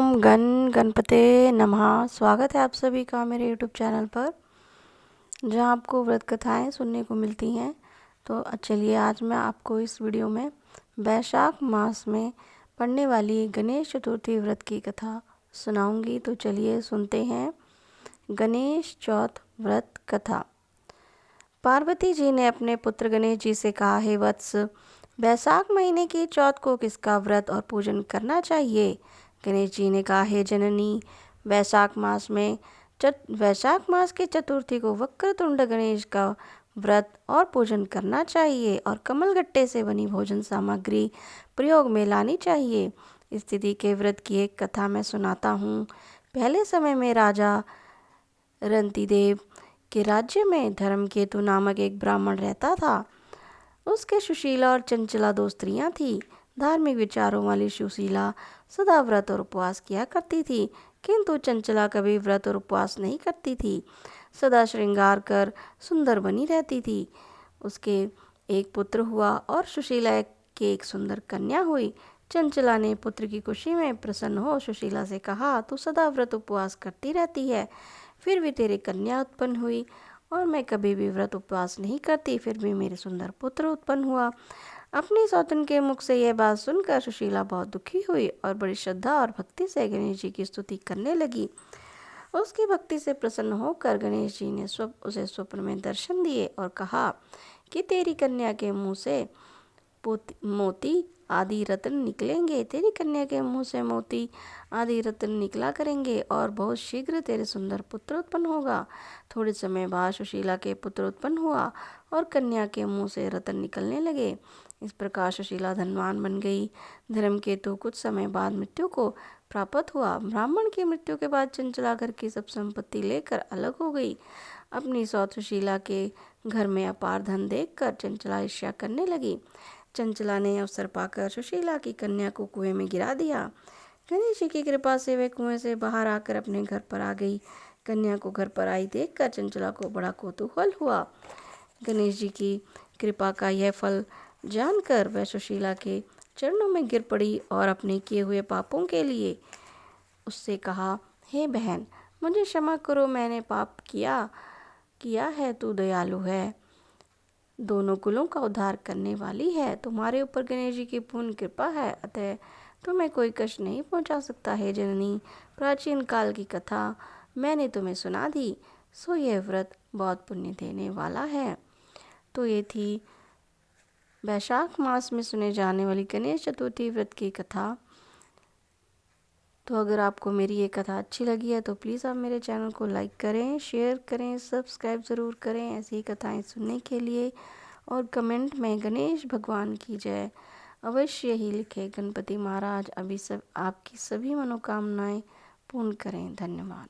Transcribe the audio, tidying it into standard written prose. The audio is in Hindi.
गण गणपते नमः। स्वागत है आप सभी का मेरे यूट्यूब चैनल पर, जहां आपको व्रत कथाएं सुनने को मिलती हैं। तो चलिए आज मैं आपको इस वीडियो में वैशाख मास में पड़ने वाली गणेश चतुर्थी व्रत की कथा सुनाऊंगी। तो चलिए सुनते हैं गणेश चौथ व्रत कथा। पार्वती जी ने अपने पुत्र गणेश जी से कहा, हे वत्स, वैशाख महीने की चौथ को किसका व्रत और पूजन करना चाहिए? गणेश जी ने कहा, हे जननी, वैशाख मास की चतुर्थी को वक्रतुंड गणेश का व्रत और पूजन करना चाहिए और कमलगट्टे से बनी भोजन सामग्री प्रयोग में लानी चाहिए। इस तिथि के व्रत की एक कथा मैं सुनाता हूँ। पहले समय में राजा रंतिदेव के राज्य में धर्मकेतु नामक एक ब्राह्मण रहता था। उसके सुशीला और चंचला दो स्त्रियां थीं। धार्मिक विचारों वाली सुशीला सदा व्रत और उपवास किया करती थी, किंतु चंचला कभी व्रत और उपवास नहीं करती थी। सदा श्रृंगार कर सुंदर बनी रहती थी। उसके एक पुत्र हुआ और सुशीला की एक सुंदर कन्या हुई। चंचला ने पुत्र की खुशी में प्रसन्न हो सुशीला से कहा, तू सदा व्रत उपवास करती रहती है, फिर भी तेरी कन्या उत्पन्न हुई और मैं कभी भी व्रत उपवास नहीं करती, फिर भी मेरे सुंदर पुत्र उत्पन्न हुआ। अपनी सौतन के मुख से यह बात सुनकर सुशीला बहुत दुखी हुई और बड़ी श्रद्धा और भक्ति से गणेश जी की स्तुति करने लगी। उसकी भक्ति से प्रसन्न होकर गणेश जी ने उसे स्वप्न में दर्शन दिए और कहा कि तेरी कन्या के मुंह से मोती आदि रत्न निकलेंगे। तेरी कन्या के मुंह से मोती आदि रत्न निकला करेंगे और बहुत शीघ्र तेरे सुंदर पुत्र उत्पन्न होगा। थोड़े समय बाद सुशीला के पुत्र उत्पन्न हुआ और कन्या के मुंह से रत्न निकलने लगे। इस प्रकार सुशीला धनवान बन गई। धर्मकेतु कुछ समय बाद मृत्यु को प्राप्त हुआ। ब्राह्मण की मृत्यु के बाद चंचला घर की सब संपत्ति लेकर अलग हो गई। अपनी सौत सुशीला के घर में अपार धन देखकर चंचला ईर्ष्या करने लगी। चंचला ने अवसर पाकर सुशीला की कन्या को कुएं में गिरा दिया। गणेश जी की कृपा से वे कुएं से बाहर आकर अपने घर पर आ गई। कन्या को घर पर आई देखकर चंचला को बड़ा कौतूहल हुआ। गणेश जी की कृपा का यह फल जानकर वह सुशीला के चरणों में गिर पड़ी और अपने किए हुए पापों के लिए उससे कहा, हे बहन, मुझे क्षमा करो, मैंने पाप किया है, तू दयालु है, दोनों कुलों का उद्धार करने वाली है। तुम्हारे ऊपर गणेश जी की पूर्ण कृपा है, अतः तुम्हें कोई कष्ट नहीं पहुंचा सकता। है जननी, प्राचीन काल की कथा मैंने तुम्हें सुना दी, सो यह व्रत बहुत पुण्य देने वाला है। तो ये थी वैशाख मास में सुने जाने वाली गणेश चतुर्थी व्रत की कथा। तो अगर आपको मेरी ये कथा अच्छी लगी है तो प्लीज़ आप मेरे चैनल को लाइक करें, शेयर करें, सब्सक्राइब ज़रूर करें ऐसी ही कथाएं सुनने के लिए। और कमेंट में गणेश भगवान की जय अवश्य ही लिखें। गणपति महाराज आपकी सभी मनोकामनाएं पूर्ण करें। धन्यवाद।